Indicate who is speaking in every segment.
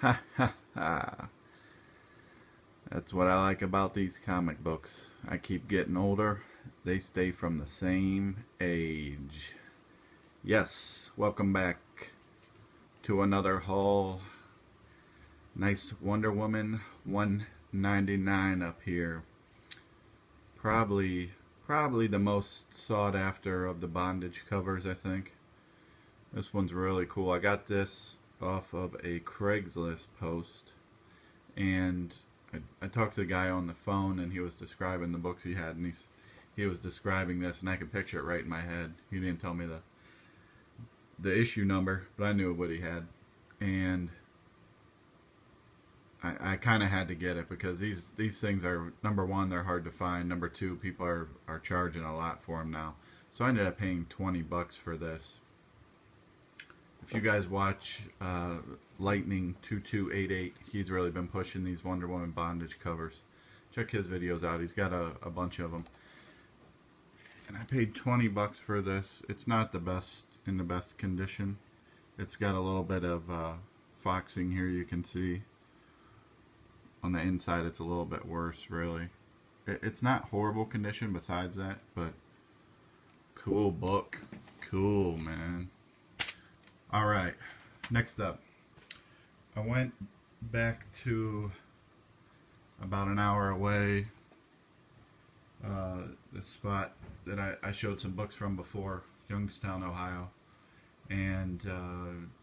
Speaker 1: Ha ha ha. That's what I like about these comic books. I keep getting older. They stay from the same age. Yes, welcome back to another haul. Nice Wonder Woman 199 up here. Probably the most sought after of the bondage covers, I think. This one's really cool. I got this off of a Craigslist post, and I talked to the guy on the phone, and he was describing the books he had, and he was describing this, and I could picture it right in my head. He didn't tell me the issue number, but I knew what he had, and I kind of had to get it because these things are, number one, they're hard to find. Number two, people are charging a lot for them now. So I ended up paying 20 bucks for this. If you guys watch Lightning 2288, he's really been pushing these Wonder Woman bondage covers. Check his videos out. He's got a bunch of them. And I paid 20 bucks for this. It's not the best, in the best condition. It's got a little bit of foxing here, you can see. On the inside it's a little bit worse, really. It's not horrible condition besides that, but cool book. Cool, man. Alright, next up. I went back to about an hour away, the spot that I showed some books from before, Youngstown, Ohio. And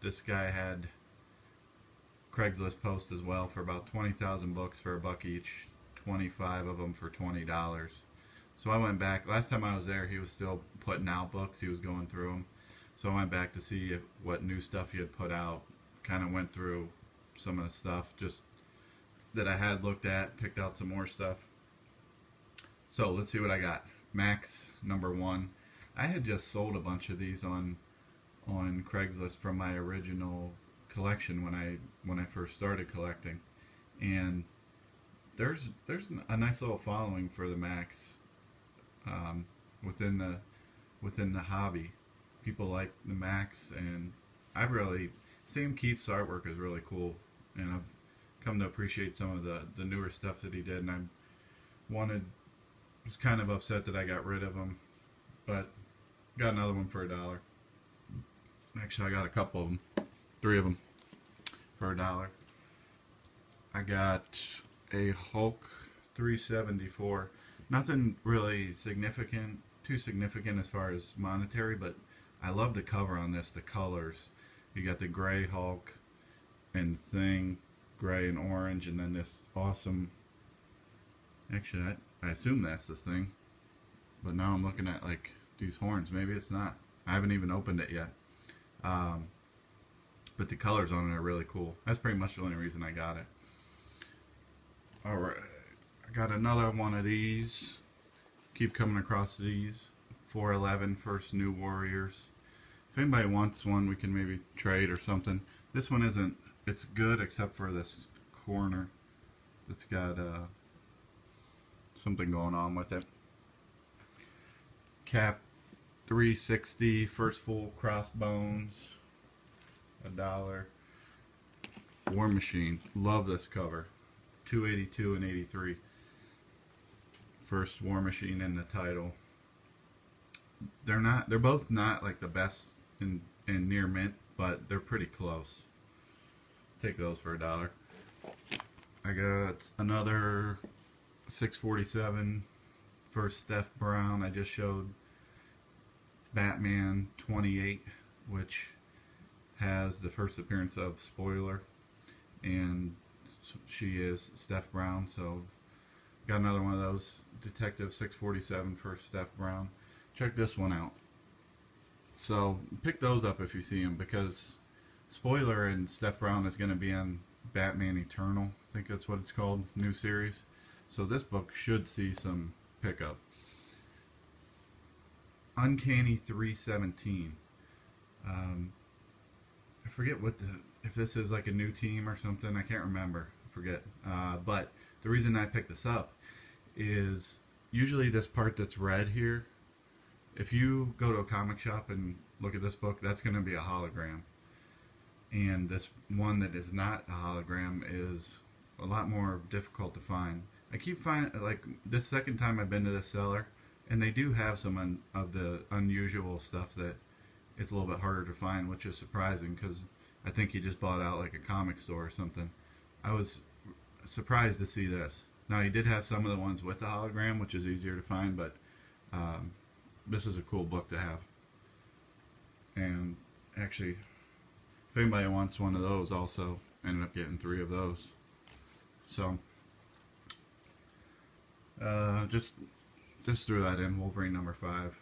Speaker 1: this guy had Craigslist post as well for about 20,000 books for $1 each, 25 of them for $20. So I went back. Last time I was there, he was still putting out books. He was going through them. So I went back to see what new stuff he had put out. Kind of went through some of the stuff just that I had looked at, picked out some more stuff. So let's see what I got. Max #1. I had just sold a bunch of these on Craigslist from my original collection when I first started collecting, and there's a nice little following for the Max within the hobby. People like the Max, and I've really, Sam Keith's artwork is really cool, and I've come to appreciate some of the newer stuff that he did, and was kind of upset that I got rid of them, but got another one for $1. Actually, I got a couple of them, 3 of them for $1. I got a Hulk 374. Nothing really too significant as far as monetary, but I love the cover on this, the colors. You got the gray Hulk and Thing, gray and orange, and then this awesome, actually I assume that's the Thing, but now I'm looking at like these horns. Maybe it's not. I haven't even opened it yet. But the colors on it are really cool. That's pretty much the only reason I got it. Alright, I got another one of these. Keep coming across these. 411 First New Warriors. If anybody wants one, we can maybe trade or something. This one isn't, it's good except for this corner. It's got something going on with it. Cap 360 First Full Crossbones. $1. War Machine. Love this cover. 282 and 83. First War Machine in the title. They're both not like the best in near mint, but they're pretty close. Take those for $1. I got another 647 First Steph Brown. I just showed Batman 28, which has the first appearance of Spoiler, and she is Steph Brown. So got another one of those. Detective 647 for Steph Brown. Check this one out. So pick those up if you see them, because Spoiler and Steph Brown is going to be on Batman Eternal. I think that's what it's called, new series. So this book should see some pickup. Uncanny 317. I forget if this is like a new team or something. I can't remember. I forget. But the reason I picked this up is usually this part that's red here, if you go to a comic shop and look at this book, that's going to be a hologram. and this one that is not a hologram is a lot more difficult to find. I keep finding, like, this second time I've been to this seller, and they do have some of the unusual stuff that it's a little bit harder to find, which is surprising because I think he just bought out like a comic store or something. I was surprised to see this. Now, he did have some of the ones with the hologram, which is easier to find, but this is a cool book to have. And actually, if anybody wants one of those, also ended up getting 3 of those. So just threw that in. Wolverine number 5.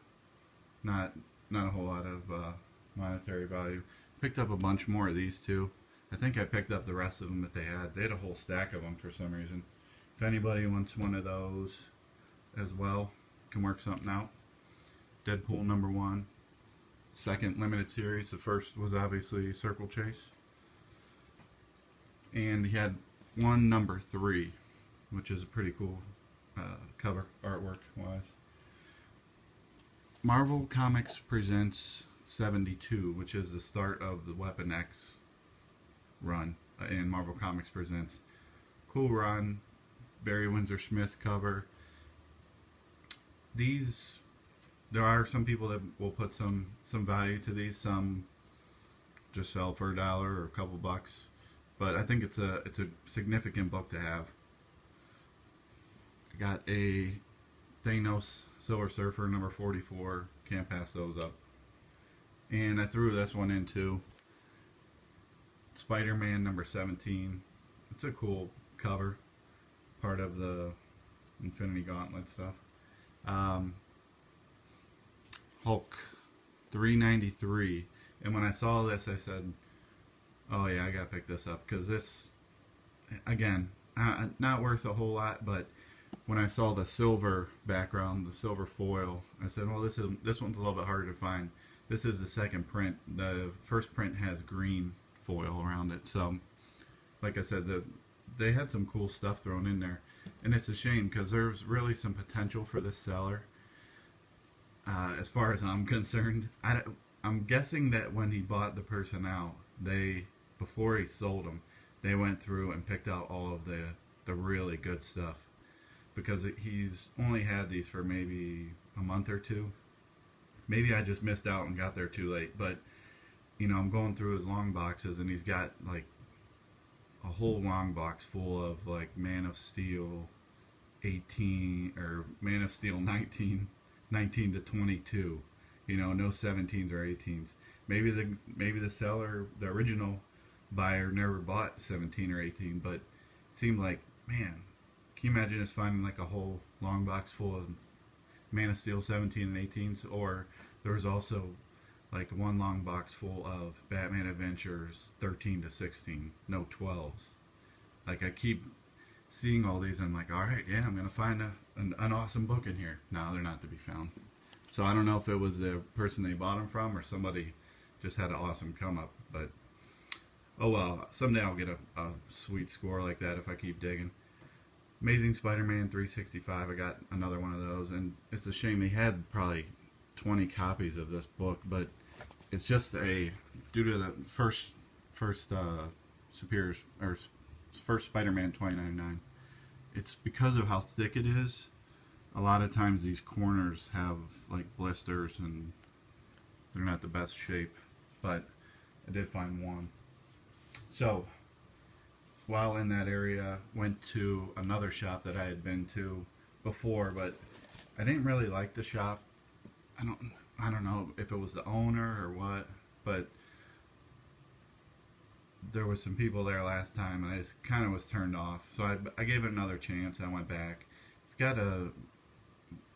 Speaker 1: Not a whole lot of monetary value. Picked up a bunch more of these too. I think I picked up the rest of them that they had. They had a whole stack of them for some reason. If anybody wants one of those as well, can work something out. Deadpool number 1. Second limited series. The first was obviously Circle Chase. And he had one number 3, which is a pretty cool cover artwork wise. Marvel Comics presents 72, which is the start of the Weapon X run in Marvel Comics Presents. Cool run. Barry Windsor Smith cover. These, there are some people that will put some value to these. Some just sell for $1 or a couple bucks. But I think it's a significant book to have. I got a Thanos Silver Surfer number 44. Can't pass those up. And I threw this one into Spider-Man number 17. It's a cool cover. Part of the Infinity Gauntlet stuff. Hulk 393. And when I saw this, I said, oh yeah, I gotta pick this up. Because this, again, not worth a whole lot, but when I saw the silver background, the silver foil, I said, well, this one's a little bit harder to find. This is the second print. The first print has green foil around it. So, like I said, they had some cool stuff thrown in there. And it's a shame because there's really some potential for this seller. As far as I'm concerned, I'm guessing that when he bought the person out, before he sold them, they went through and picked out all of the really good stuff. Because he's only had these for maybe a month or 2. Maybe I just missed out and got there too late. But, you know, I'm going through his long boxes and he's got like a whole long box full of like Man of Steel 18 or Man of Steel 19 to 22. You know, no 17s or 18s. Maybe the seller, the original buyer, never bought 17 or 18, but it seemed like, man, can you imagine us finding like a whole long box full of Man of Steel 17 and 18s? Or there was also like one long box full of Batman Adventures 13 to 16, no 12s. Like, I keep seeing all these and I'm like, alright, yeah, I'm going to find an awesome book in here. No, they're not to be found. So I don't know if it was the person they bought them from or somebody just had an awesome come up. But, oh well, someday I'll get a sweet score like that if I keep digging. Amazing Spider-Man 365, I got another one of those, and it's a shame they had probably 20 copies of this book, but it's just due to the first Superiors, or first Spider-Man 2099, it's because of how thick it is. A lot of times these corners have like blisters and they're not the best shape, but I did find one. So while in that area, went to another shop that I had been to before, but I didn't really like the shop. I don't know if it was the owner or what, but there was some people there last time and I just kind of was turned off. So I gave it another chance. I went back. It's got a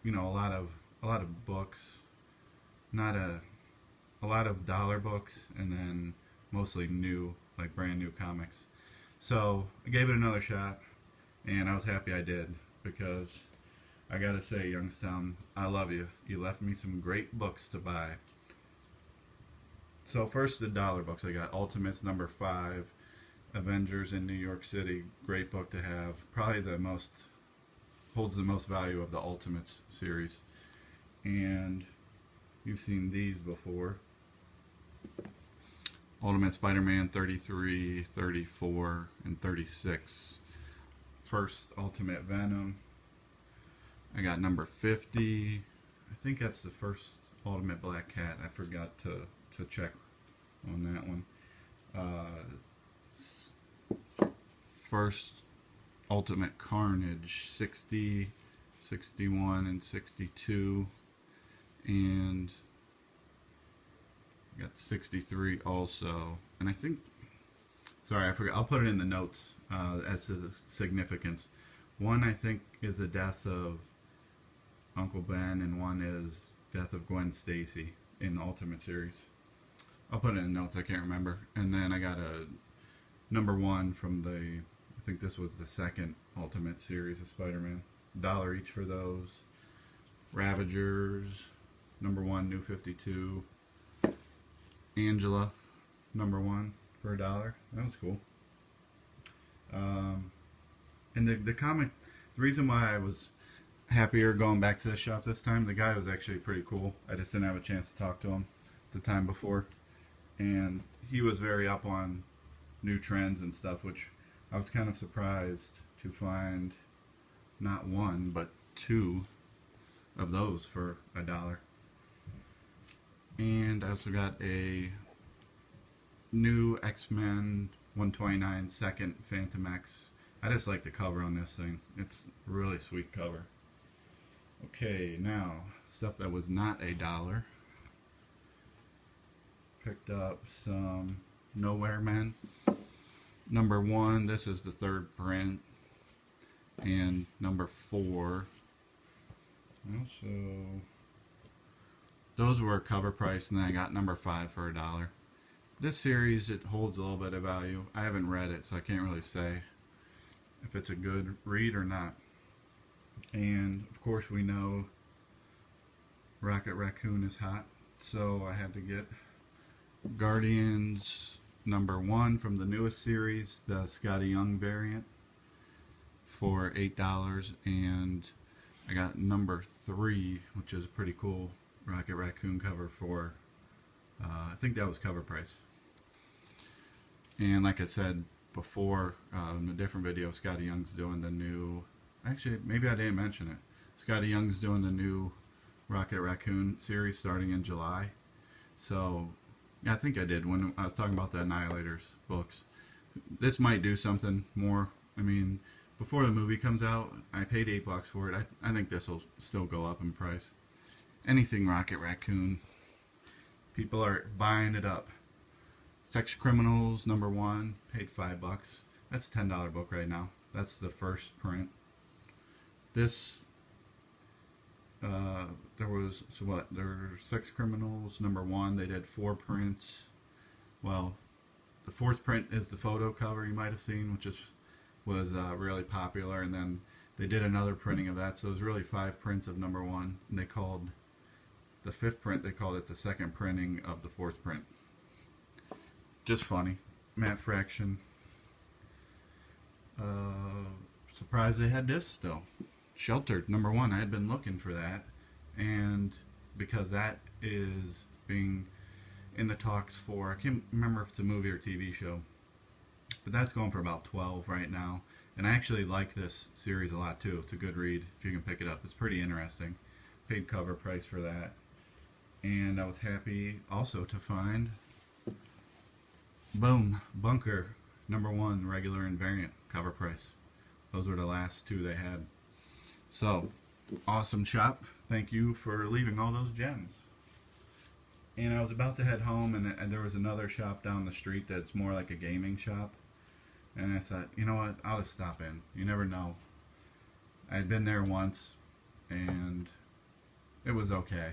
Speaker 1: lot of books, not a lot of dollar books, and then mostly new, like brand new comics. So I gave it another shot, and I was happy I did, because I gotta say, Youngstown, I love you. You left me some great books to buy. So first, the dollar books. I got Ultimates number 5, Avengers in New York City. Great book to have. Probably holds the most value of the Ultimates series. And you've seen these before. Ultimate Spider-Man 33, 34, and 36. First Ultimate Venom. I got number 50. I think that's the first Ultimate Black Cat. I forgot to check on that one. First Ultimate Carnage, 60, 61, and 62. And got 63 also. And I think, sorry, I forgot. I'll put it in the notes as to the significance. One, I think, is the death of Uncle Ben, and one is death of Gwen Stacey in the Ultimate series. I'll put it in the notes. I can't remember. And then I got a number 1 from the, I think this was the second Ultimate series of Spider-Man. $1 each for those. Ravagers, number 1, New 52. Angela, number 1 for $1. That was cool. And the comic, the reason why I was happier going back to the shop this time, the guy was actually pretty cool. I just didn't have a chance to talk to him the time before. And he was very up on new trends and stuff, which I was kind of surprised to find not 1, but 2 of those for $1. And I also got a new X-Men 129 second Phantom X. I just like the cover on this thing. It's a really sweet cover. Okay, now stuff that was not $1. Picked up some Nowhere Men. Number 1, this is the 3rd print. And number 4. Also, those were cover price, and then I got number 5 for $1. This series, it holds a little bit of value. I haven't read it, so I can't really say if it's a good read or not. And of course we know Rocket Raccoon is hot, so I had to get Guardians number 1 from the newest series, the Scotty Young variant, for $8, and I got number 3, which is a pretty cool Rocket Raccoon cover for I think that was cover price. And like I said before in a different video, Scotty Young's doing the new, actually maybe I didn't mention it, Scotty Young's doing the new Rocket Raccoon series starting in July. So yeah, I think I did when I was talking about the Annihilators books. This might do something more. I mean, before the movie comes out, I paid $8 for it. I think this will still go up in price. Anything Rocket Raccoon, people are buying it up. Sex Criminals number 1, paid $5. That's a $10 book right now. That's the first print. This there was, so what, there's Sex Criminals number 1. They did 4 prints. Well, the 4th print is the photo cover you might have seen, which was really popular, and then they did another printing of that, so it was really 5 prints of number 1, and they called the 5th print, they called it the second printing of the 4th print. Just funny. Matte Fraction. Surprised they had this still. Sheltered number 1. I had been looking for that, and because that is being in the talks for, I can't remember if it's a movie or TV show, but that's going for about $12 right now. And I actually like this series a lot too. It's a good read if you can pick it up. It's pretty interesting. Paid cover price for that. And I was happy also to find, boom, Bunker number 1, regular and variant, cover price. Those were the last 2 they had. So, awesome shop. Thank you for leaving all those gems. And I was about to head home, and there was another shop down the street that's more like a gaming shop. And I thought, you know what, I'll just stop in. You never know. I had been there once, and it was okay.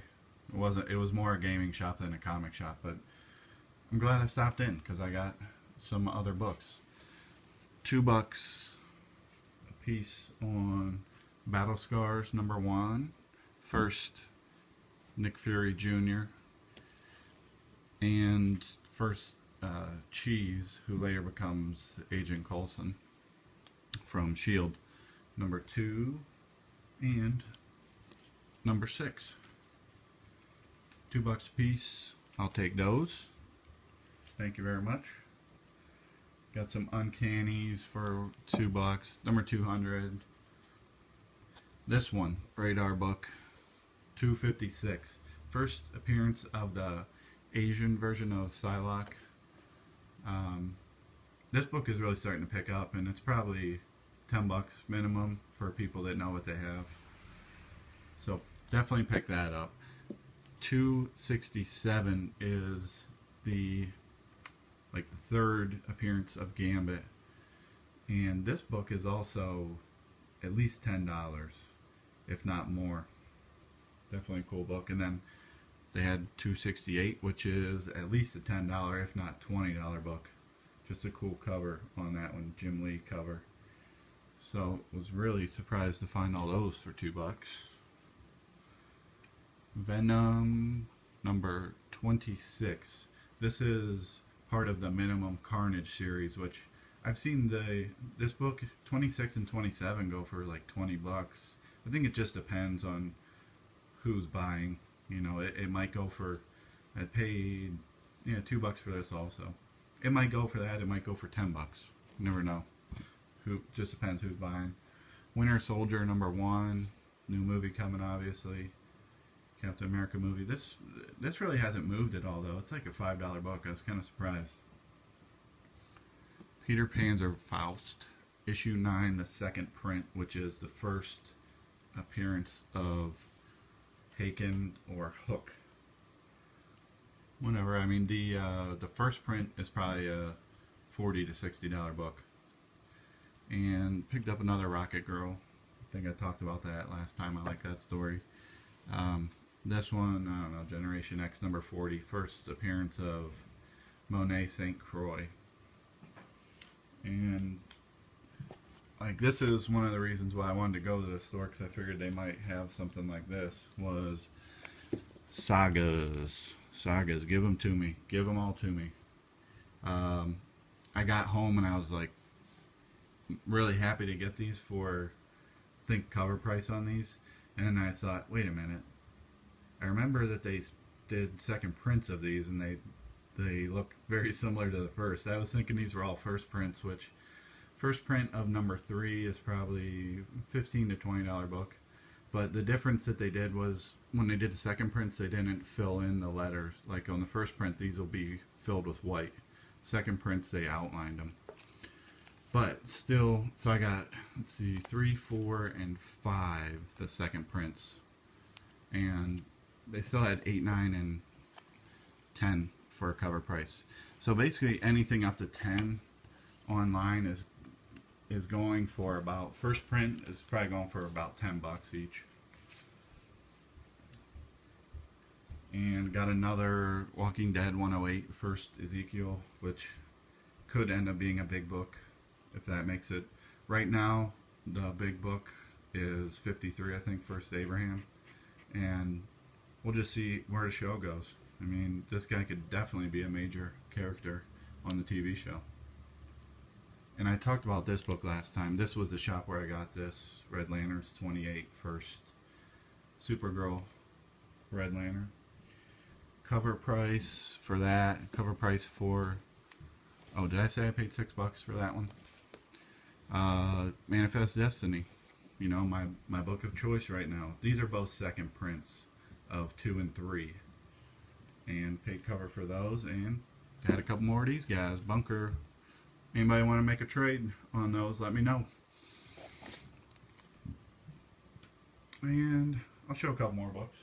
Speaker 1: It was more a gaming shop than a comic shop, but I'm glad I stopped in because I got some other books. $2 a piece on Battle Scars number 1, first Nick Fury Jr. and first Cheese, who later becomes Agent Coulson from S.H.I.E.L.D. number 2 and number 6. $2 a piece. I'll take those. Thank you very much. Got some Uncannys for $2. Number 200. This one, Radar book, $2.56. First appearance of the Asian version of Psylocke. This book is really starting to pick up, and it's probably $10 minimum for people that know what they have. So definitely pick that up. $2.67 is the third appearance of Gambit, and this book is also at least $10, if not more. Definitely a cool book. And then they had $2.68, which is at least a $10, if not $20 book. Just a cool cover on that one, Jim Lee cover. So was really surprised to find all those for $2. Venom number 26. This is part of the minimum Carnage series, which I've seen this book 26 and 27 go for like $20. I think it just depends on who's buying. You know, it might go for, I paid $2 for this also. It might go for that, it might go for $10. You never know. Just depends who's buying. Winter Soldier number 1, new movie coming obviously. Captain America movie. This really hasn't moved at all though. It's like a $5 book. I was kind of surprised. Peter Panzer Faust, issue 9, the second print, which is the first appearance of Haken or Hook. Whatever. I mean, the first print is probably a $40 to $60 book. And picked up another Rocket Girl. I think I talked about that last time. I like that story. This one, I don't know, Generation X number 40, first appearance of Monet St. Croix. And like, this is one of the reasons why I wanted to go to the store, because I figured they might have something like this, was sagas. Sagas, give them to me. Give them all to me. I got home and I was like really happy to get these for, I think, cover price on these. And I thought, wait a minute. I remember that they did second prints of these, and they look very similar to the first. I was thinking these were all first prints, which first print of number 3 is probably $15 to $20 book. But the difference that they did was when they did the second prints, they didn't fill in the letters. Like on the first print, these will be filled with white. Second prints, they outlined them. But still, so I got, let's see, 3, 4, and 5, the second prints. And they still had 8, 9, and 10 for a cover price. So basically anything up to 10 online is going for about, first print is probably going for about $10 each. And got another Walking Dead 108, first Ezekiel, which could end up being a big book, if that makes it. Right now, the big book is 53, I think, first Abraham. And we'll just see where the show goes. I mean, this guy could definitely be a major character on the TV show. And I talked about this book last time. This was the shop where I got this. Red Lanterns 28, first Supergirl Red Lantern. Cover price for that. Cover price for, oh, did I say I paid $6 for that one? Manifest Destiny. You know, my book of choice right now. These are both second prints of 2 and 3. And paid cover for those, and had a couple more of these guys. Bunker. Anybody want to make a trade on those, let me know. And I'll show a couple more books.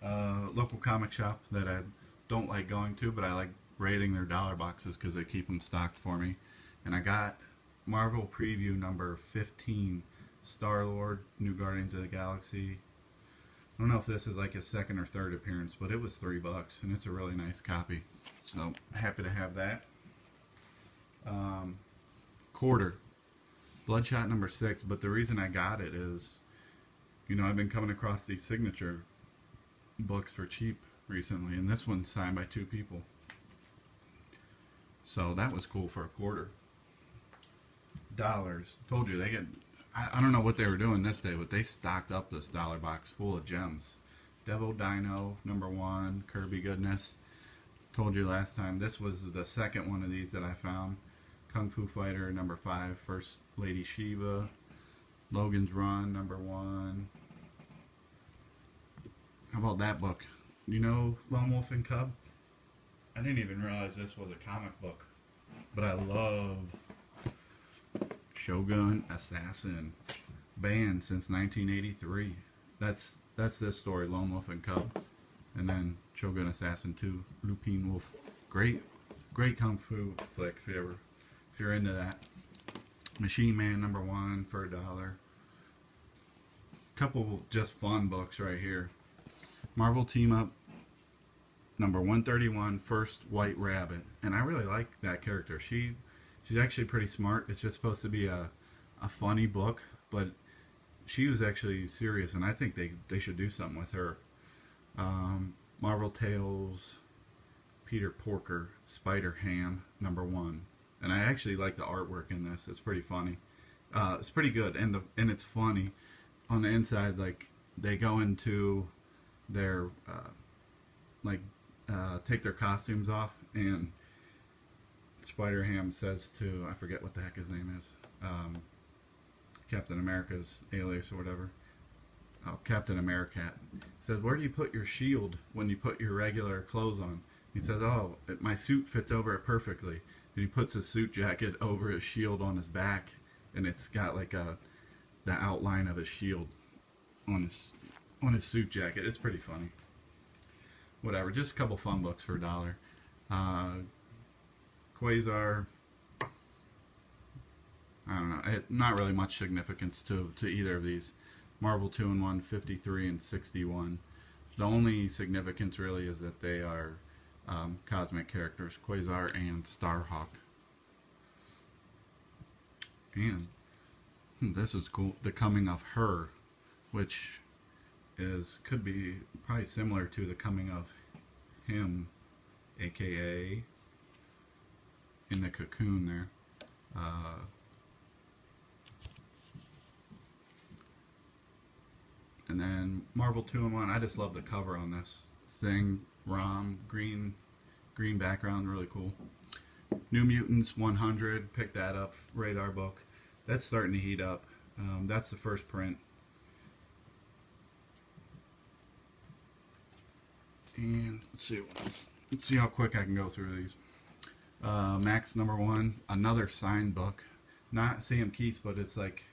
Speaker 1: Local comic shop that I don't like going to, but I like raiding their dollar boxes because they keep them stocked for me. And I got Marvel Preview number 15, Star-Lord, New Guardians of the Galaxy. I don't know if this is like his second or third appearance, but it was $3, and it's a really nice copy. So happy to have that. Quarter, Bloodshot number 6. But the reason I got it is, you know, I've been coming across these signature books for cheap recently, and this one's signed by 2 people. So that was cool for a quarter. Dollars. Told you they get. I don't know what they were doing this day, but they stocked up this dollar box full of gems. Devil Dino number 1, Kirby goodness. told you last time, this was the second one of these that I found. Kung Fu Fighter #5, First Lady Shiva, Logan's Run #1. How about that book? You know Lone Wolf and Cub? I didn't even realize this was a comic book, but I love Shogun Assassin, banned since 1983. That's this story, Lone Wolf and Cub, and then Shogun Assassin 2, Lupin Wolf. Great kung fu flick if you're into that. Machine Man #1 for $1. Couple just fun books right here. Marvel Team Up #131, First White Rabbit, and I really like that character. She's actually pretty smart. It's just supposed to be a funny book, but she was actually serious, and I think they should do something with her. Marvel Tales, Peter Porker, Spider-Ham #1, and I actually like the artwork in this. It's pretty funny. It's pretty good, and it's funny. On the inside, like they go into their take their costumes off, and Spider-Ham says to, I forget what the heck his name is, Captain America's alias or whatever, Captain Americat, says, where do you put your shield when you put your regular clothes on? He says, oh, my suit fits over it perfectly. And he puts his suit jacket over his shield on his back, and it's got like the outline of his shield on his suit jacket. It's pretty funny. Whatever, just a couple fun books for $1. Quasar, I don't know, not really much significance to either of these. Marvel 2-in-1, 53 and 61. The only significance really is that they are cosmic characters, Quasar and Starhawk. And this is cool, The Coming of Her, which could be probably similar to The Coming of Him, aka in the Cocoon there. And then Marvel 2-in-1. I just love the cover on this thing. Rom, green background, really cool. New Mutants 100. Pick that up. Radar book. That's starting to heat up. That's the first print. And let's see how quick I can go through these. Max #1, another signed book. Not Sam Keith, but it's like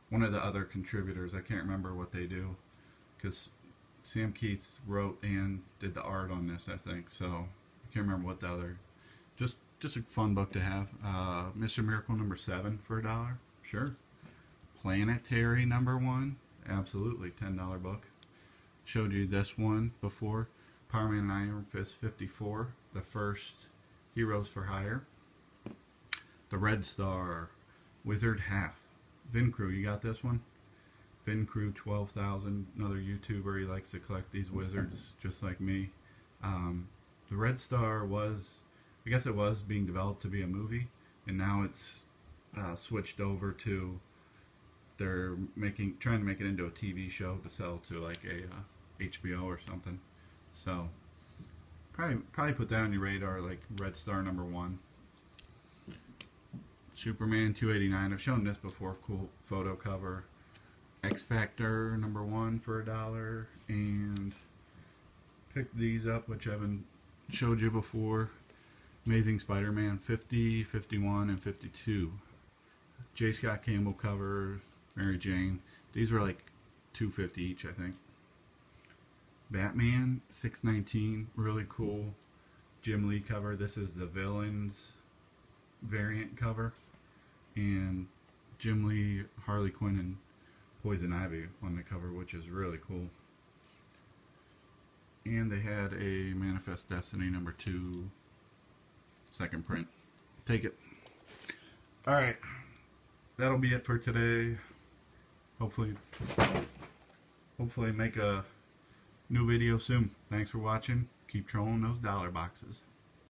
Speaker 1: one of the other contributors. I can't remember what they do, because Sam Keith wrote and did the art on this, I think. So I can't remember what the other. Just a fun book to have. Mr. Miracle #7 for $1. Sure. Planetary #1. Absolutely, $10 book. Showed you this one before. Power Man and Iron Fist 54, the first Heroes for Hire. The Red Star, Wizard Half. Vin Crew, you got this one? Vin Crew 12,000, another YouTuber. He likes to collect these wizards just like me. The Red Star was, I guess it was being developed to be a movie, and now it's switched over to, they're trying to make it into a TV show to sell to like a HBO or something. So probably put that on your radar, like Red Star #1. Superman 289. I've shown this before. Cool photo cover. X Factor #1 for $1, and picked these up, which I haven't showed you before. Amazing Spider-Man 50, 51, and 52. J. Scott Campbell cover. Mary Jane. These were like $2.50 each, I think. Batman 619, really cool Jim Lee cover. This is the Villains variant cover, and Jim Lee, Harley Quinn, and Poison Ivy on the cover, which is really cool. And they had a Manifest Destiny #2 second print. Take it. Alright, that'll be it for today. Hopefully make a new video soon. Thanks for watching. Keep trolling those dollar boxes.